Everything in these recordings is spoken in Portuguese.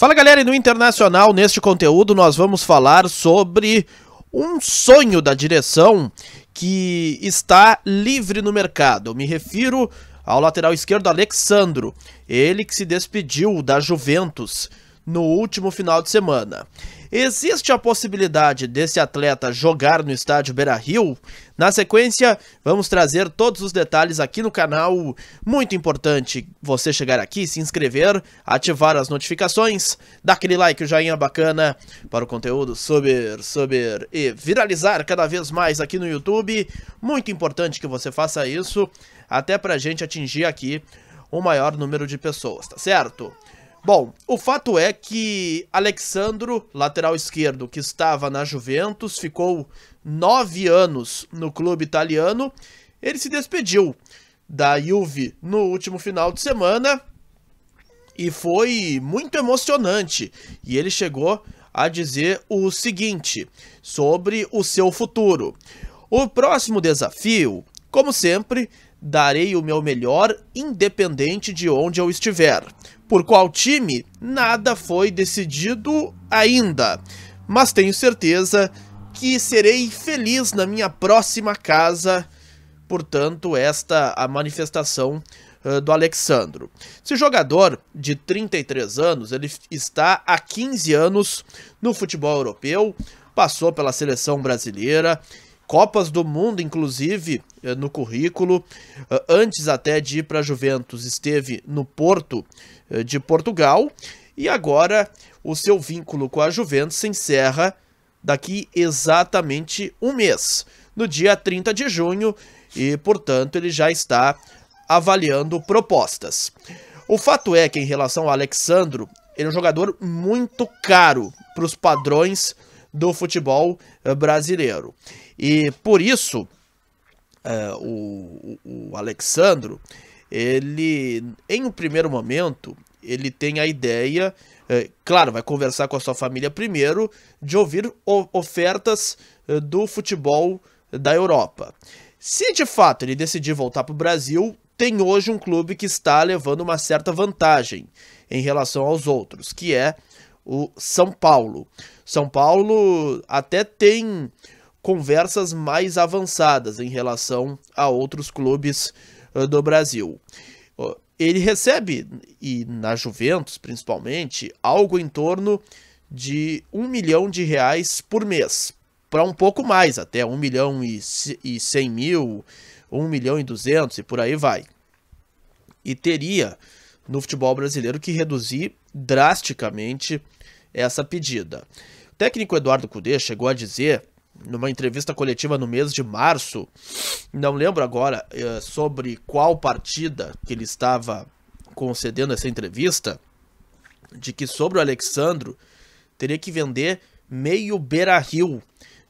Fala galera, e no Internacional, neste conteúdo nós vamos falar sobre um sonho da direção que está livre no mercado. Eu me refiro ao lateral esquerdo Alex Sandro, ele que se despediu da Juventus no último final de semana. Existe a possibilidade desse atleta jogar no estádio Beira-Rio? Na sequência, vamos trazer todos os detalhes aqui no canal. Muito importante você chegar aqui, se inscrever, ativar as notificações, dar aquele like, o joinha bacana para o conteúdo subir e viralizar cada vez mais aqui no YouTube. Muito importante que você faça isso, até para a gente atingir aqui o maior número de pessoas, tá certo? Bom, o fato é que Alex Sandro, lateral esquerdo que estava na Juventus, ficou 9 anos no clube italiano, ele se despediu da Juve no último final de semana e foi muito emocionante. E ele chegou a dizer o seguinte sobre o seu futuro: o próximo desafio, como sempre, darei o meu melhor independente de onde eu estiver. Por qual time? Nada foi decidido ainda, mas tenho certeza que serei feliz na minha próxima casa. Portanto, esta a manifestação do Alex Sandro. Esse jogador de 33 anos, ele está há 15 anos no futebol europeu, passou pela seleção brasileira, Copas do Mundo, inclusive, no currículo. Antes até de ir para a Juventus, esteve no Porto de Portugal. E agora o seu vínculo com a Juventus se encerra daqui exatamente um mês, no dia 30 de junho. E, portanto, ele já está avaliando propostas. O fato é que, em relação ao Alex Sandro, ele é um jogador muito caro para os padrões do futebol brasileiro. E por isso, o Alex Sandro, ele, em um primeiro momento, ele tem a ideia, claro, vai conversar com a sua família primeiro, de ouvir ofertas do futebol da Europa. Se de fato ele decidir voltar para o Brasil, tem hoje um clube que está levando uma certa vantagem em relação aos outros, que é o São Paulo. São Paulo até tem conversas mais avançadas em relação a outros clubes do Brasil. Ele recebe, e na Juventus principalmente, algo em torno de R$1 milhão por mês, para um pouco mais, até 1.100.000, 1.200.000 e por aí vai. E teria no futebol brasileiro que reduzir drasticamente essa pedida. O técnico Eduardo Cudê chegou a dizer, numa entrevista coletiva no mês de março, não lembro agora sobre qual partida que ele estava concedendo essa entrevista, de que sobre o Alex Sandro teria que vender meio Beira-Rio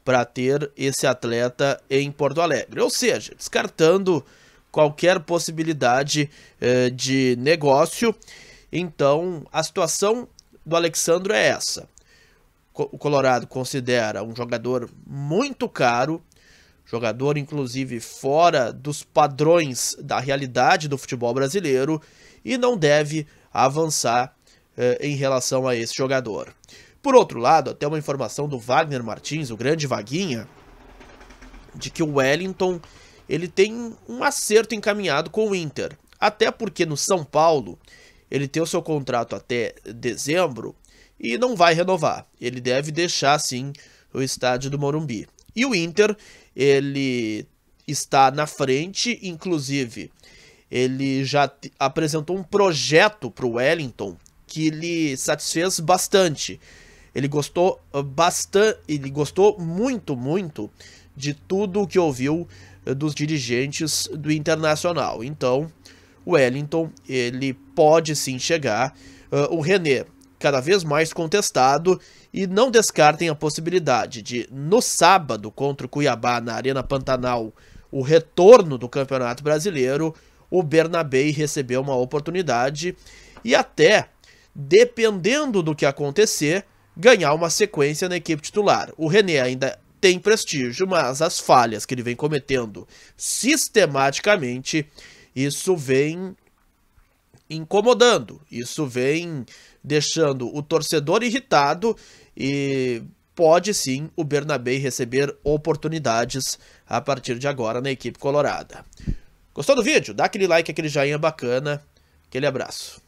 para ter esse atleta em Porto Alegre. Ou seja, descartando qualquer possibilidade de negócio. Então, a situação do Alex Sandro é essa. O Colorado considera um jogador muito caro, jogador inclusive fora dos padrões da realidade do futebol brasileiro, e não deve avançar em relação a esse jogador. Por outro lado, até uma informação do Wagner Martins, o grande Vaguinha, de que o Wellington ele tem um acerto encaminhado com o Inter, até porque no São Paulo ele tem o seu contrato até dezembro e não vai renovar. Ele deve deixar, sim, o estádio do Morumbi. E o Inter, ele está na frente, inclusive, ele já apresentou um projeto para o Wellington que lhe satisfez bastante. Ele gostou muito de tudo o que ouviu dos dirigentes do Internacional. Então, o Wellington, ele pode sim chegar. O René, cada vez mais contestado, e não descartem a possibilidade de, no sábado, contra o Cuiabá, na Arena Pantanal, o retorno do Campeonato Brasileiro, o Bernabéu receber uma oportunidade e até, dependendo do que acontecer, ganhar uma sequência na equipe titular. O René ainda tem prestígio, mas as falhas que ele vem cometendo sistematicamente, isso vem incomodando. Isso vem deixando o torcedor irritado e pode sim o Bernabé receber oportunidades a partir de agora na equipe colorada. Gostou do vídeo? Dá aquele like, aquele joinha bacana. Aquele abraço.